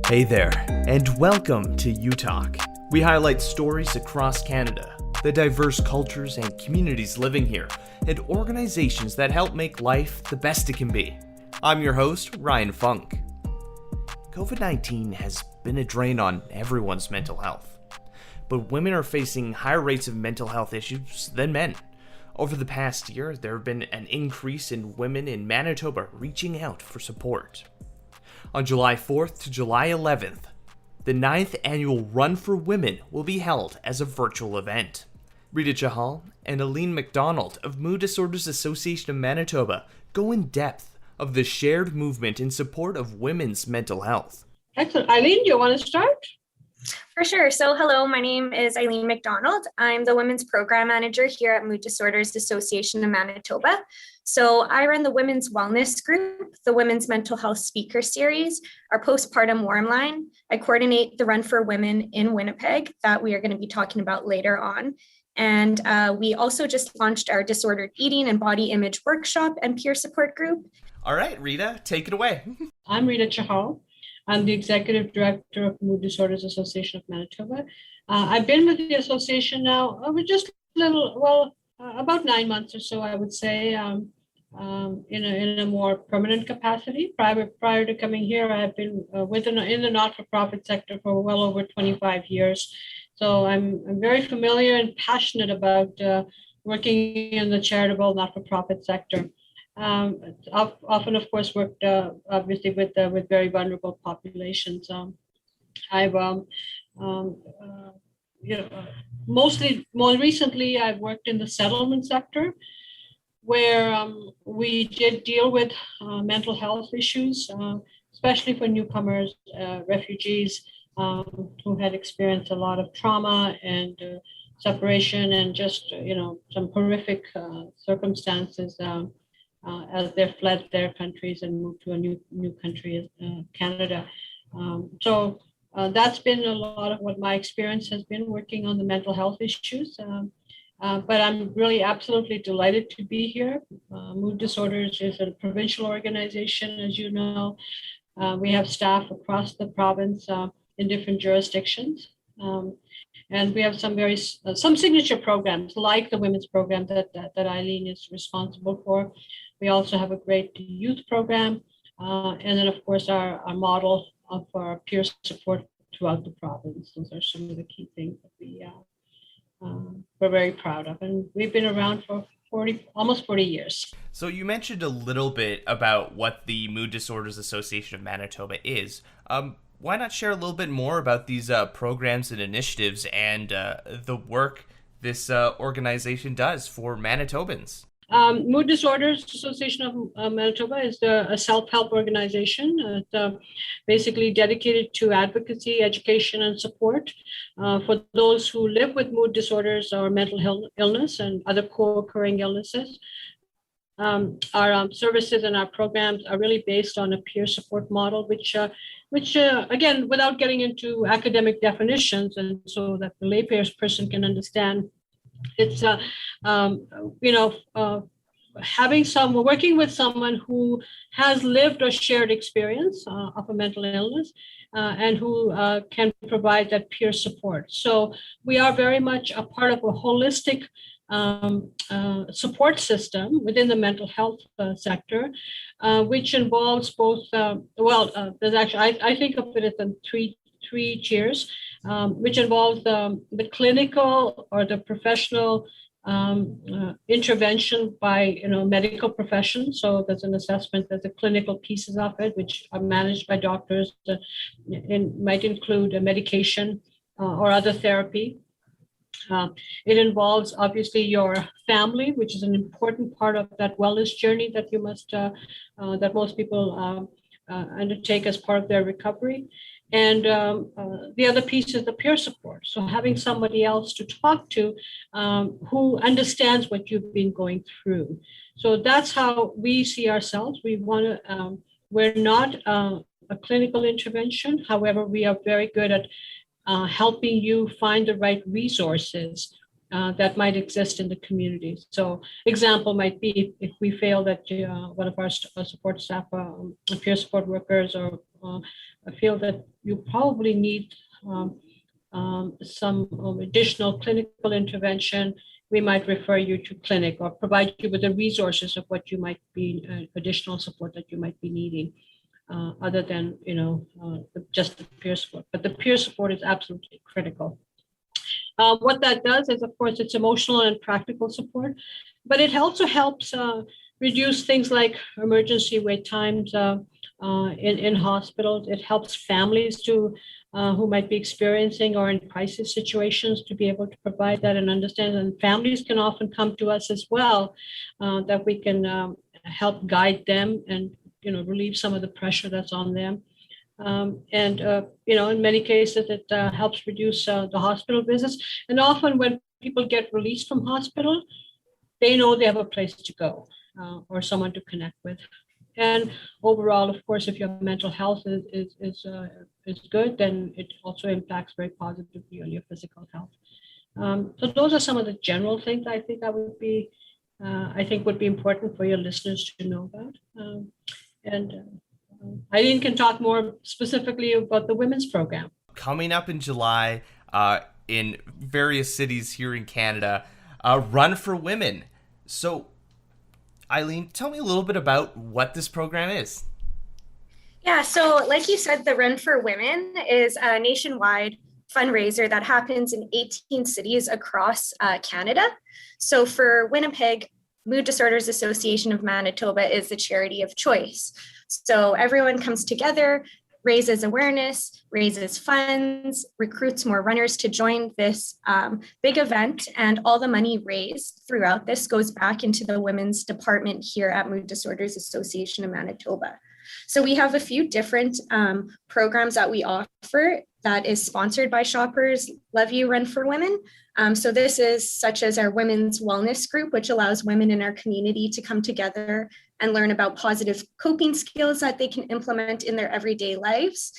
Hey there, and welcome to U Talk. We highlight stories across Canada, the diverse cultures and communities living here, and organizations that help make life the best it can be. I'm your host, Ryan Funk. COVID-19 has been a drain on everyone's mental health, but women are facing higher rates of mental health issues than men. Over the past year, there have been an increase in women in Manitoba reaching out for support. On July 4th to July 11th, the 9th annual Run for Women will be held as a virtual event. Rita Chahal and Eileen McDonald of Mood Disorders Association of Manitoba go in depth of the shared movement in support of women's mental health. Excellent. Eileen, do you want to start? For sure. So hello, my name is Eileen McDonald. I'm the Women's Program Manager here at Mood Disorders Association of Manitoba. So I run the Women's Wellness Group, the Women's Mental Health Speaker Series, our postpartum warm line. I coordinate the Run for Women in Winnipeg that we are going to be talking about later on. And we also just launched our Disordered Eating and Body Image Workshop and Peer Support Group. All right, Rita, take it away. I'm Rita Chahal. I'm the Executive Director of Mood Disorders Association of Manitoba. I've been with the association now about 9 months or so, I would say, in a more permanent capacity. Prior to coming here, I've been in the not-for-profit sector for well over 25 years. So I'm very familiar and passionate about working in the charitable not-for-profit sector. Often, of course, worked obviously with very vulnerable populations. More recently, I've worked in the settlement sector, where we did deal with mental health issues, especially for newcomers, refugees who had experienced a lot of trauma and separation and just some horrific circumstances. As they fled their countries and moved to a new country, Canada. So that's been a lot of what my experience has been working on the mental health issues. But I'm really absolutely delighted to be here. Mood Disorders is a provincial organization, as you know. We have staff across the province in different jurisdictions. And we have some signature programs like the women's program that Eileen is responsible for. We also have a great youth program, and then of course our model for our peer support throughout the province. Those are some of the key things that we're very proud of, and we've been around for almost 40 years. So you mentioned a little bit about what the Mood Disorders Association of Manitoba is. Why not share a little bit more about these programs and initiatives and the work this organization does for Manitobans? Mood Disorders Association of Manitoba is a self-help organization. It's basically dedicated to advocacy, education, and support for those who live with mood disorders or mental illness and other co-occurring illnesses. Our services and our programs are really based on a peer support model, which again, without getting into academic definitions, and so that the layperson can understand, it's working with someone who has lived or shared experience of a mental illness and who can provide that peer support. So we are very much a part of a holistic support system within the mental health sector, which involves both, there's actually, I think of it as in three tiers, which involves the clinical or the professional intervention by medical profession. So there's an assessment, there's the clinical pieces of it, which are managed by doctors, and might include a medication or other therapy. It involves obviously your family, which is an important part of that wellness journey that you must, that most people undertake as part of their recovery. And the other piece is the peer support. So having somebody else to talk to who understands what you've been going through. So that's how we see ourselves. We're not a clinical intervention. However, we are very good at helping you find the right resources that might exist in the community. So example might be if we feel that one of our support staff, peer support workers or feel that you probably need some additional clinical intervention, we might refer you to clinic or provide you with the resources of what you might be, additional support that you might be needing, other than, just the peer support. But the peer support is absolutely critical. What that does is, of course, it's emotional and practical support, but it also helps reduce things like emergency wait times in hospitals. It helps families who might be experiencing or in crisis situations to be able to provide that and understand. And families can often come to us as well, that we can help guide them and relieve some of the pressure that's on them. In many cases, it helps reduce the hospital visits. And often when people get released from hospital, they know they have a place to go or someone to connect with. And overall, of course, if your mental health is good, then it also impacts very positively on your physical health. So those are some of the general things I think would be important for your listeners to know about. Eileen can talk more specifically about the women's program. Coming up in July in various cities here in Canada, Run for Women. So, Eileen, tell me a little bit about what this program is. Yeah, so like you said, the Run for Women is a nationwide fundraiser that happens in 18 cities across Canada. So for Winnipeg, Mood Disorders Association of Manitoba is the charity of choice. So everyone comes together, raises awareness, raises funds, recruits more runners to join this big event, and all the money raised throughout this goes back into the women's department here at Mood Disorders Association of Manitoba. So we have a few different programs that we offer that is sponsored by Shoppers Love You Run for Women. So this is such as our women's wellness group, which allows women in our community to come together and learn about positive coping skills that they can implement in their everyday lives.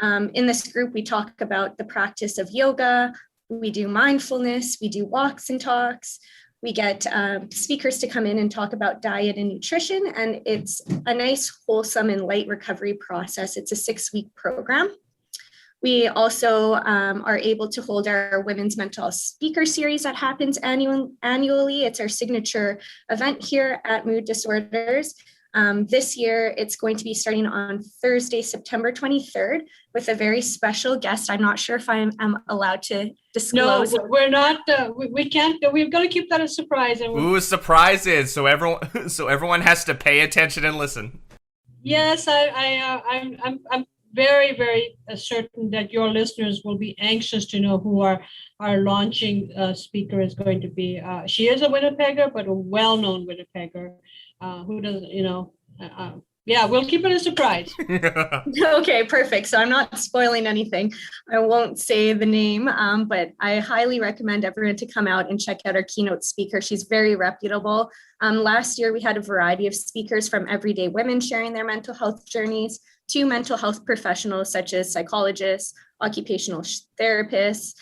In this group, we talk about the practice of yoga, we do mindfulness, we do walks and talks, we get speakers to come in and talk about diet and nutrition, and it's a nice, wholesome and light recovery process. It's a 6-week program. We also are able to hold our Women's Mental Health Speaker Series that happens annually. It's our signature event here at Mood Disorders. This year, it's going to be starting on Thursday, September 23rd, with a very special guest. I'm not sure if I'm allowed to disclose. No, we're not. We can't. We've got to keep that a surprise. Ooh, surprises! So everyone has to pay attention and listen. Yes, I'm very, very certain that your listeners will be anxious to know who our launching speaker is going to be. She is a Winnipegger, but a well-known Winnipegger who doesn't, yeah, we'll keep it a surprise. Okay, perfect. So I'm not spoiling anything. I won't say the name, but I highly recommend everyone to come out and check out our keynote speaker. She's very reputable. Last year, we had a variety of speakers from everyday women sharing their mental health journeys to mental health professionals such as psychologists, occupational therapists,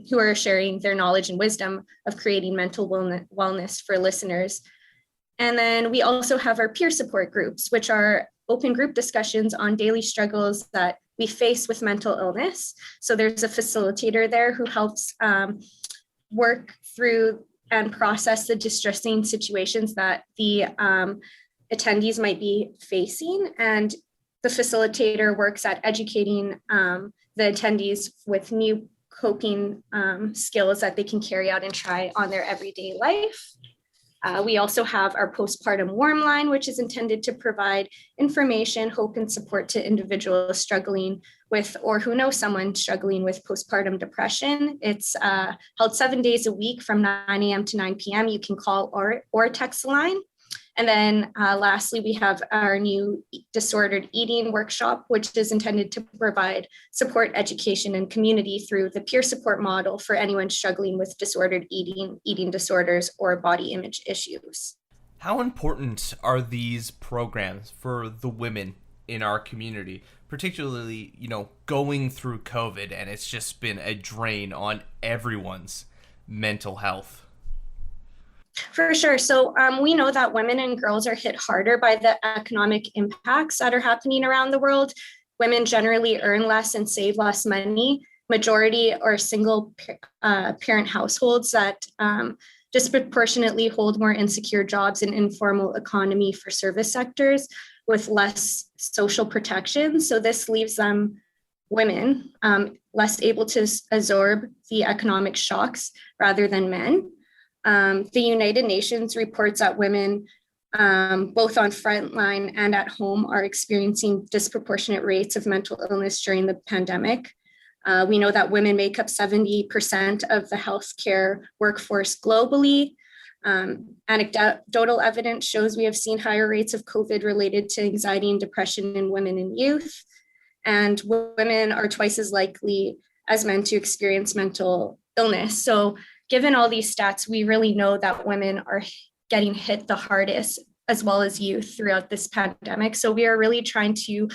who are sharing their knowledge and wisdom of creating mental wellness for listeners. And then we also have our peer support groups, which are open group discussions on daily struggles that we face with mental illness. So there's a facilitator there who helps work through and process the distressing situations that the attendees might be facing. And the facilitator works at educating the attendees with new coping skills that they can carry out and try on their everyday life. We also have our postpartum warm line, which is intended to provide information, hope, and support to individuals struggling with or who know someone struggling with postpartum depression. It's held 7 days a week from 9 a.m. to 9 p.m. You can call or text the line. And then lastly, we have our new disordered eating workshop, which is intended to provide support, education, and community through the peer support model for anyone struggling with disordered eating, eating disorders, or body image issues. How important are these programs for the women in our community, particularly, going through COVID, and it's just been a drain on everyone's mental health? For sure. So we know that women and girls are hit harder by the economic impacts that are happening around the world women generally earn less and save less money. Majority are single parent households that disproportionately hold more insecure jobs in informal economy for service sectors with less social protection. So this leaves them, women, less able to absorb the economic shocks rather than men. The United Nations reports that women, both on frontline and at home, are experiencing disproportionate rates of mental illness during the pandemic. We know that women make up 70% of the healthcare workforce globally. Anecdotal evidence shows we have seen higher rates of COVID related to anxiety and depression in women and youth. And women are twice as likely as men to experience mental illness. So given all these stats, we really know that women are getting hit the hardest, as well as youth, throughout this pandemic. So we are really trying to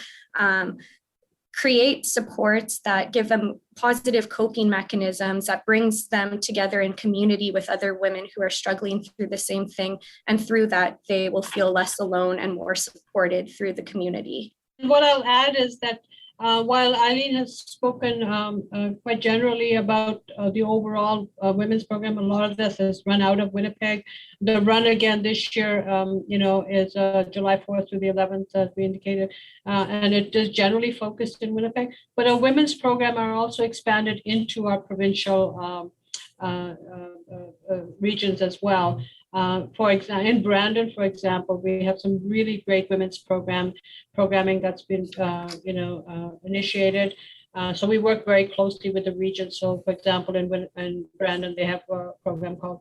create supports that give them positive coping mechanisms that brings them together in community with other women who are struggling through the same thing. And through that, they will feel less alone and more supported through the community. What I'll add is that while Eileen has spoken quite generally about the overall women's program, a lot of this has run out of Winnipeg. The run again this year, is July 4th through the 11th, as we indicated, and it is generally focused in Winnipeg. But our women's program are also expanded into our provincial regions as well. For example, in Brandon, for example, we have some really great women's programming that's been, initiated. So we work very closely with the region. So, for example, in Brandon, they have a program called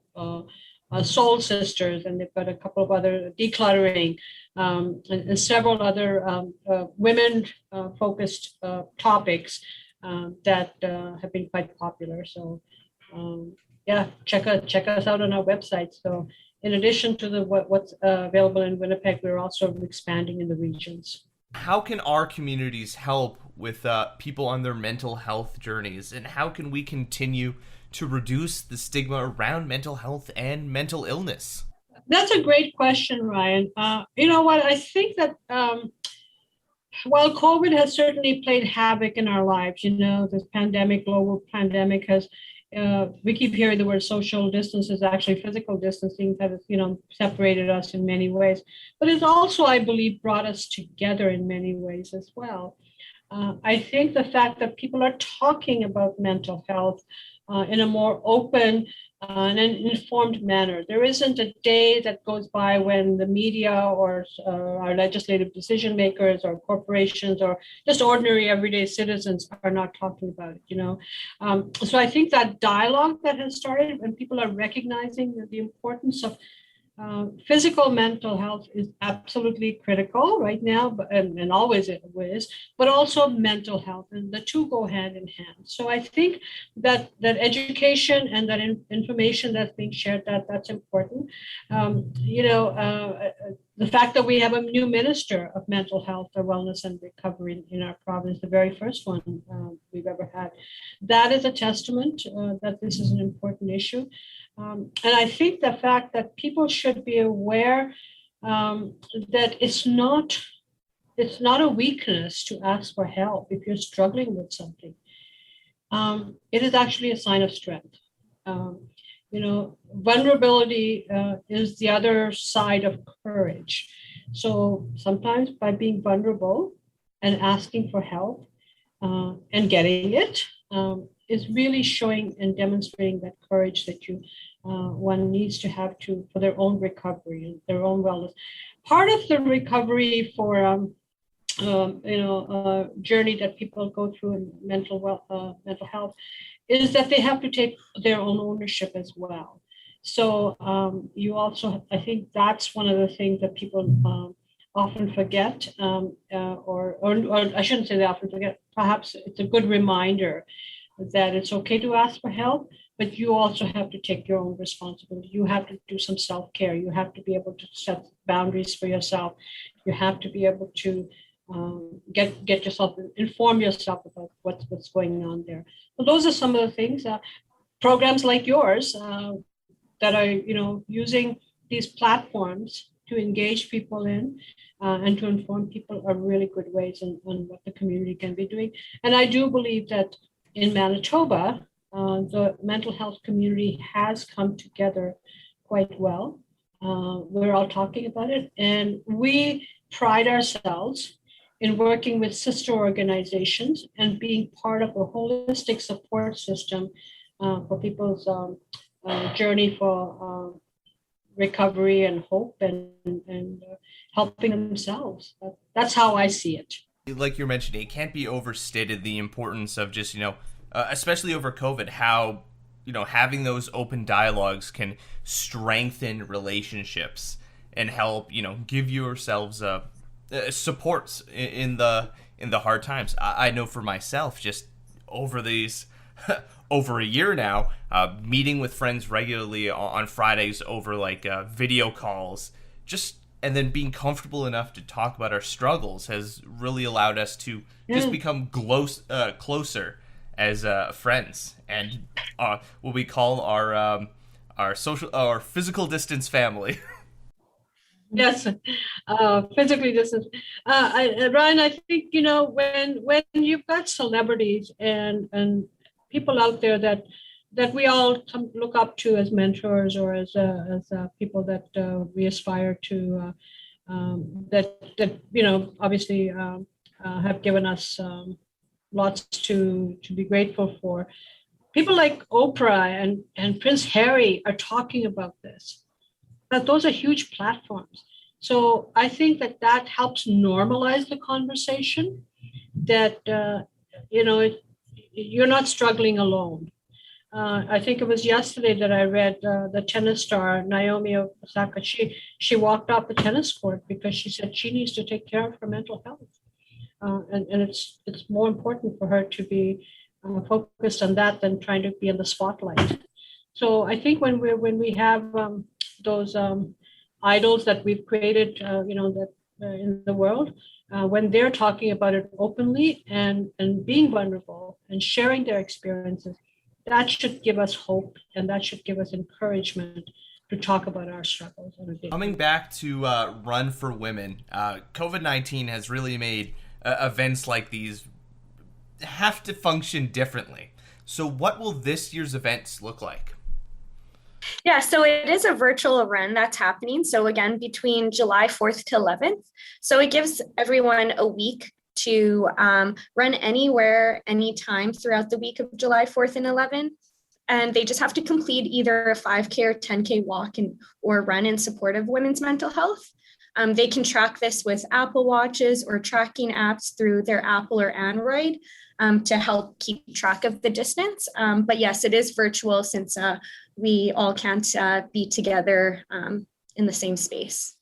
Soul Sisters, and they've got a couple of other decluttering and several other women-focused topics that have been quite popular. So. Check us out on our website. So in addition to what's available in Winnipeg, we're also expanding in the regions. How can our communities help with people on their mental health journeys, and how can we continue to reduce the stigma around mental health and mental illness? That's a great question, Ryan. You know what? I think that while COVID has certainly played havoc in our lives, this global pandemic has, we keep hearing the word social distance is actually physical distancing that has, separated us in many ways. But it's also, I believe, brought us together in many ways as well. I think the fact that people are talking about mental health in a more open and an informed manner. There isn't a day that goes by when the media or our legislative decision makers or corporations or just ordinary everyday citizens are not talking about it, So I think that dialogue that has started when people are recognizing the importance of physical mental health is absolutely critical right now, and always it is, but also mental health, and the two go hand in hand. So I think that education and that information that's being shared, that's important. The fact that we have a new minister of mental health or wellness and recovery in our province, the very first one we've ever had, that is a testament that this is an important issue. And I think the fact that people should be aware that it's not a weakness to ask for help if you're struggling with something. It is actually a sign of strength. Vulnerability is the other side of courage. So sometimes by being vulnerable and asking for help and getting it is really showing and demonstrating that courage that one needs to have for their own recovery and their own wellness. Part of the recovery for journey that people go through in mental health is that they have to take their own ownership as well. So you also, I think that's one of the things that people often forget, or I shouldn't say they often forget. Perhaps it's a good reminder that it's okay to ask for help, but you also have to take your own responsibility. You have to do some self-care. You have to be able to set boundaries for yourself. You have to be able to get yourself, inform yourself about what's going on there. So those are some of the things. Programs like yours that are, using these platforms to engage people in and to inform people are really good ways on what the community can be doing. And I do believe that in Manitoba, the mental health community has come together quite well. We're all talking about it, and we pride ourselves in working with sister organizations and being part of a holistic support system for people's journey for recovery and hope and helping themselves. That's how I see it. Like you're mentioning, it can't be overstated the importance of just, especially over COVID, how, having those open dialogues can strengthen relationships and help, give yourselves supports in the hard times. I know for myself, just over these over a year now, meeting with friends regularly on Fridays over video calls, and then being comfortable enough to talk about our struggles has really allowed us to just become closer as friends, and what we call our physical distance family. Yes, physically distance. Ryan, I think when you've got celebrities and people out there that we all look up to as mentors or as people that we aspire to, that obviously have given us lots to be grateful for. People like Oprah and Prince Harry are talking about this. But those are huge platforms. So I think that helps normalize the conversation, that, you're not struggling alone. I think it was yesterday that I read the tennis star, Naomi Osaka. She walked off the tennis court because she said she needs to take care of her mental health. And it's more important for her to be focused on that than trying to be in the spotlight. So I think when we have those idols that we've created, in the world, when they're talking about it openly and being vulnerable and sharing their experiences, that should give us hope and that should give us encouragement to talk about our struggles. Coming back to Run for Women, COVID-19 has really made events like these have to function differently. So what will this year's events look like? Yeah, so it is a virtual run that's happening. So again, between July 4th to 11th. So it gives everyone a week to run anywhere, anytime throughout the week of July 4th and 11th. And they just have to complete either a 5K or 10K walk or run in support of women's mental health. They can track this with Apple Watches or tracking apps through their Apple or Android to help keep track of the distance. But yes, it is virtual since we all can't be together in the same space.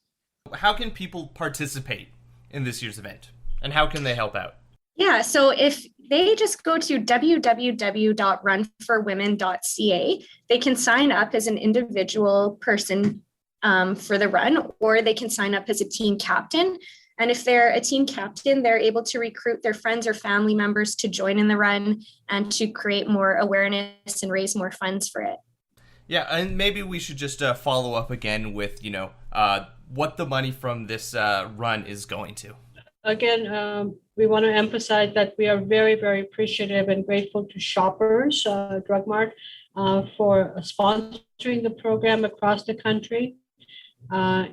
How can people participate in this year's event, and how can they help out? Yeah, so if they just go to www.runforwomen.ca, they can sign up as an individual person for the run, or they can sign up as a team captain. And if they're a team captain, they're able to recruit their friends or family members to join in the run and to create more awareness and raise more funds for it. Yeah, and maybe we should just follow up again with, what the money from this run is going to. Again, we want to emphasize that we are very, very appreciative and grateful to Shoppers Drug Mart for sponsoring the program across the country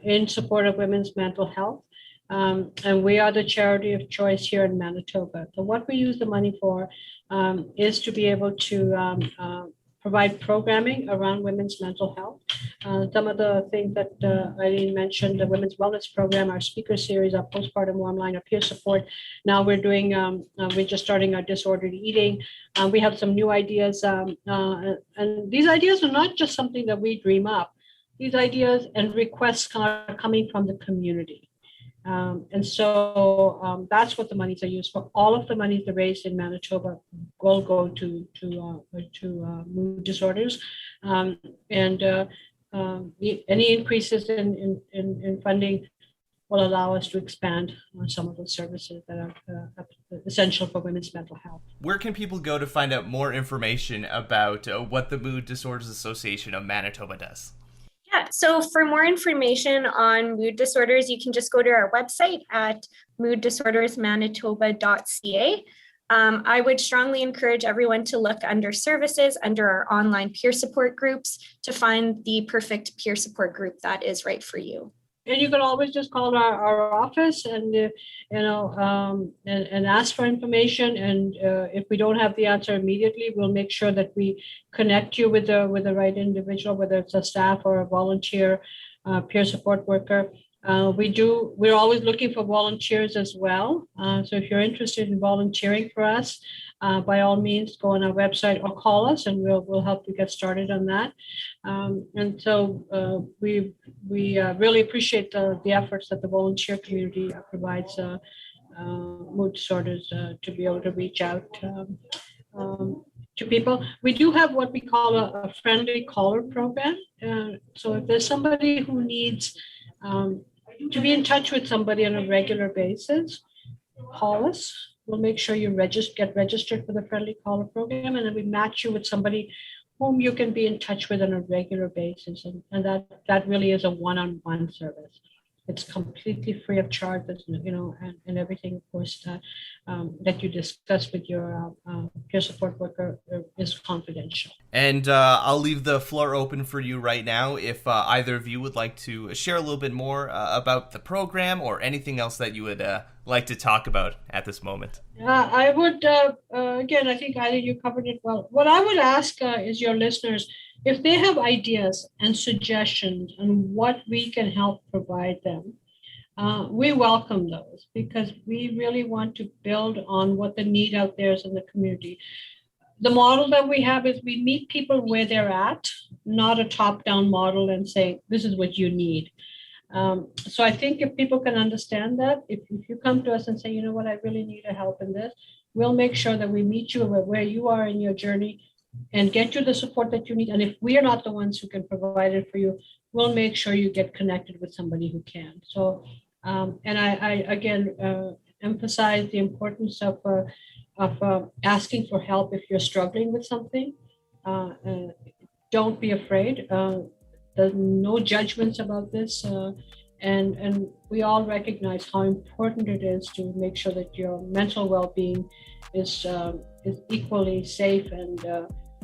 in support of women's mental health. And we are the charity of choice here in Manitoba. So what we use the money for is to be able to provide programming around women's mental health. Some of the things that Eileen mentioned, the Women's Wellness Program, our speaker series, our postpartum warm line, our peer support. Now we're doing, we're just starting our disordered eating. We have some new ideas. And these ideas are not just something that we dream up. These ideas and requests are coming from the community. And so that's what the monies are used for. All of the monies that are raised in Manitoba will go to mood disorders, and any increases in funding will allow us to expand on some of the services that are essential for women's mental health. Where can people go to find out more information about what the Mood Disorders Association of Manitoba does? Yeah, so for more information on mood disorders, you can just go to our website at mooddisordersmanitoba.ca. I would strongly encourage everyone to look under services, under our online peer support groups, to find the perfect peer support group that is right for you. And you can always just call our office and and ask for information. And if we don't have the answer immediately, we'll make sure that we connect you with the right individual, whether it's a staff or a volunteer peer support worker. We're always looking for volunteers as well. So if you're interested in volunteering for us, by all means, go on our website or call us, and we'll help you get started on that. And so we really appreciate the efforts that the volunteer community provides mood disorders to be able to reach out to people. We do have what we call a friendly caller program. So if there's somebody who needs to be in touch with somebody on a regular basis, call us. We'll make sure you get registered for the Friendly Caller program, and then we match you with somebody whom you can be in touch with on a regular basis. And that really is a one-on-one service. It's completely free of charge, and everything, of course, that you discuss with your peer support worker is confidential. And I'll leave the floor open for you right now if either of you would like to share a little bit more about the program or anything else that you would like to talk about at this moment. I would, again, I think Eileen, you covered it well. What I would ask is your listeners, if they have ideas and suggestions on what we can help provide them, we welcome those, because we really want to build on what the need out there is in the community. The model that we have is we meet people where they're at, not a top-down model and say, this is what you need. So I think if people can understand that, if you come to us and say, you know what, I really need a help in this, we'll make sure that we meet you where you are in your journey and get you the support that you need. And if we are not the ones who can provide it for you, we'll make sure you get connected with somebody who can. So, and I again, emphasize the importance of asking for help if you're struggling with something. Don't be afraid. There's no judgments about this. And we all recognize how important it is to make sure that your mental well-being is equally safe and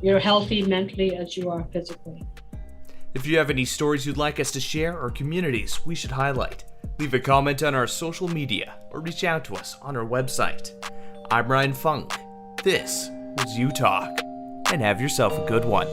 you're healthy mentally as you are physically. If you have any stories you'd like us to share or communities we should highlight, leave a comment on our social media or reach out to us on our website. I'm Ryan Funk. This was You Talk, and have yourself a good one.